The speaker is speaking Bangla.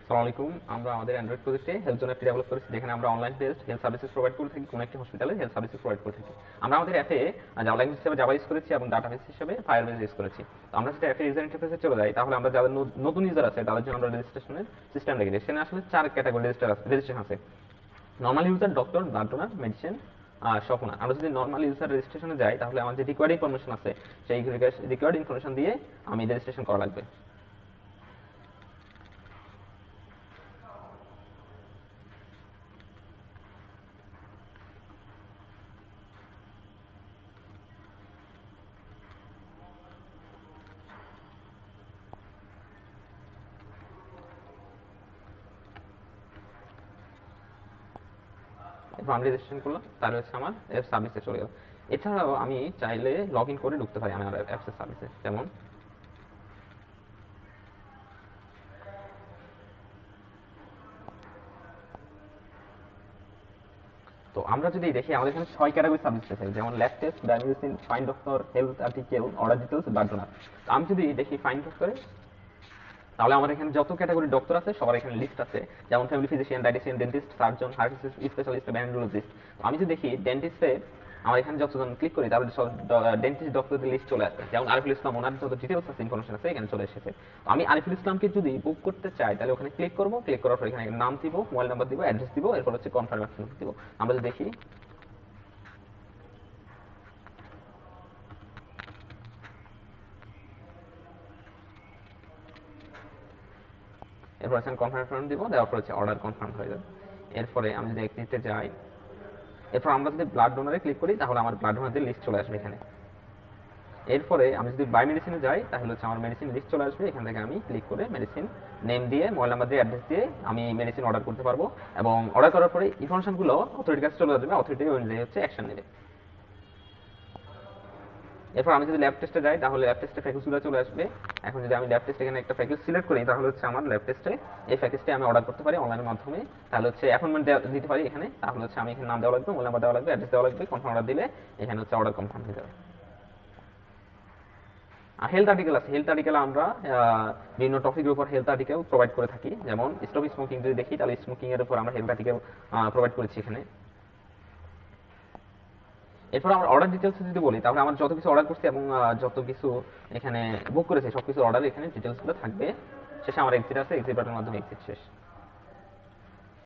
আসসালামু আলাইকুম। আমরা আমাদের অ্যান্ড্রয়েড প্রজেক্টে হেলথ জোন অ্যাপটি ডেভেলপ করেছি, যেখানে আমরা online based health services provide করে থাকি। কোনো একটি হসপিটালে হেলথ সার্ভিসেস প্রোভাইড করে থাকি। আমরা আমাদের অ্যাপে জাভা ল্যাঙ্গুয়েজ হিসেবে জাভা ইউজ করেছি এবং ডাটাবেস হিসেবে ফায়ারবেস ইউজ করেছি। তো আমরা যদি অ্যাপের ইউজার ইন্টারফেসে চলে যাই, তাহলে আমরা যাদের নতুন ইউজার আছে তাদের জন্য আমরা রেজিস্ট্রেশনের সিস্টেম রেখেছি। সেখানে আসলে 4 ক্যাটাগরি রেজিস্ট্রেশন আছে: normal user, doctor, blood donor, medicine, সব ওনার। আমরা যদি নর্মাল ইউজার রেজিস্ট্রেশনে যাই, তাহলে আমার যে রিকোয়ার্ড ইনফরমেশন আছে সেই রিকোয়ার্ড ইনফরমেশন দিয়ে আমি রেজিস্ট্রেশন করা লাগবে। এরপর আমি রেজিস্ট্রেশন করলাম, তাহলে হচ্ছে আমার অ্যাপ সার্ভিসে চলে গেল। এছাড়াও আমি চাইলে লগ ইন করে ঢুকতে পারি আমার অ্যাপসের সার্ভিসে। যেমন তো আমরা যদি দেখি, আমাদের এখানে 6 ক্যাটাগরি সার্ভিস আছে, যেমন lab test, diagnosis, find doctor, health article, order details, blood donor. তো আমি যদি দেখি ফাইন্ড ডক্টরে, তাহলে আমার এখানে যত ক্যাটাগরি ডক্টর আছে সবার এখানে লিস্ট আছে। যেমন family physician, dietitian, dentist, surgeon, heart specialist, ব্যান্ডোলজিস্ট। তো আমি যদি দেখি ডেন্টিস্টে, আমার এখানে যতজন ক্লিক করি তাহলে সব ডেন্টিস্ট ডক্টরদের লিস্ট চলে আসে। যেমন আরিফুল ইসলাম, ওনার যত ডিটেলস আছে, ইনফরমেশন আছে, এখানে চলে এসেছে। তো আমি আরিফুল ইসলামকে যদি বুক করতে চাই, তাহলে ওখানে ক্লিক করবো। ক্লিক করার পর এখানে নাম দিব, মোবাইল নাম্বার দিব, অ্যাড্রেস দিব, এরপর হচ্ছে কনফার্মেশন দিব। আমরা যদি দেখি, এরপর হচ্ছে কনফার্মেশন দিব, দেওয়ার পর হচ্ছে অর্ডার কনফার্ম হয়ে যাবে। এরপরে আমি যদি এক্সিটে যাই, এরপর আমরা যদি ব্লাড ডোনারে ক্লিক করি, তাহলে আমার ব্লাড ডোনারদের লিস্ট চলে আসবে এখানে। এরপরে আমি যদি বাই মেডিসিনে যাই, তাহলে হচ্ছে আমার মেডিসিন লিস্ট চলে আসবে। এখান থেকে আমি ক্লিক করে মেডিসিন নেম দিয়ে, মোবাইল নাম্বার দিয়ে, অ্যাড্রেস দিয়ে আমি মেডিসিন অর্ডার করতে পারবো। এবং অর্ডার করার পরে ইনফরমেশনগুলো অথরিটির কাছে চলে যাবে, অথরিটি অনুযায়ী হচ্ছে অ্যাকশন নেবে। এরপর আমি যদি ল্যাব টেস্টে যাই, তাহলে ল্যাব টেস্টে প্যাকেজগুলো চলে আসবে। এখন যদি আমি ল্যাব টেস্টে এখানে একটা প্যাকেজ সিলেক্ট করি, তাহলে হচ্ছে আমার ল্যাব টেস্টে এই প্যাকেজটি আমি অর্ডার করতে পারি অনলাইনের মাধ্যমে। তাহলে হচ্ছে অ্যাপয়েন্টমেন্ট দিতে পারি এখানে। তাহলে হচ্ছে আমি এখানে নাম দেওয়া লাগবে, মোবাইল নাম্বার দেওয়া লাগবে, অ্যাড্রেস দেওয়া লাগবে, কনফার্ম অর্ডার দিলে এখানে হচ্ছে অর্ডার কনফার্ম হয়ে যাবে। হেলথ আর্টিকেল আছে। হেলথ আর্টিকেল আমরা বিভিন্ন টপিকের উপর হেলথ আর্টিকেল প্রোভাইড করে থাকি। যেমন স্টপ স্মোকিং যদি দেখি, তাহলে স্মোকিং এর উপর আমরা হেলথ আর্টিকেল প্রোভাইড করেছি এখানে। এরপর আমার অর্ডার ডিটেলস যদি বলি, তাহলে আমার যত কিছু অর্ডার করছি এবং যত কিছু এখানে বুক করেছি সবকিছু অর্ডার এখানে ডিটেলসগুলো থাকবে। শেষে আমার এক্সিট আছে, এক্সিট বাটনের মাধ্যমে এক্সিট শেষ।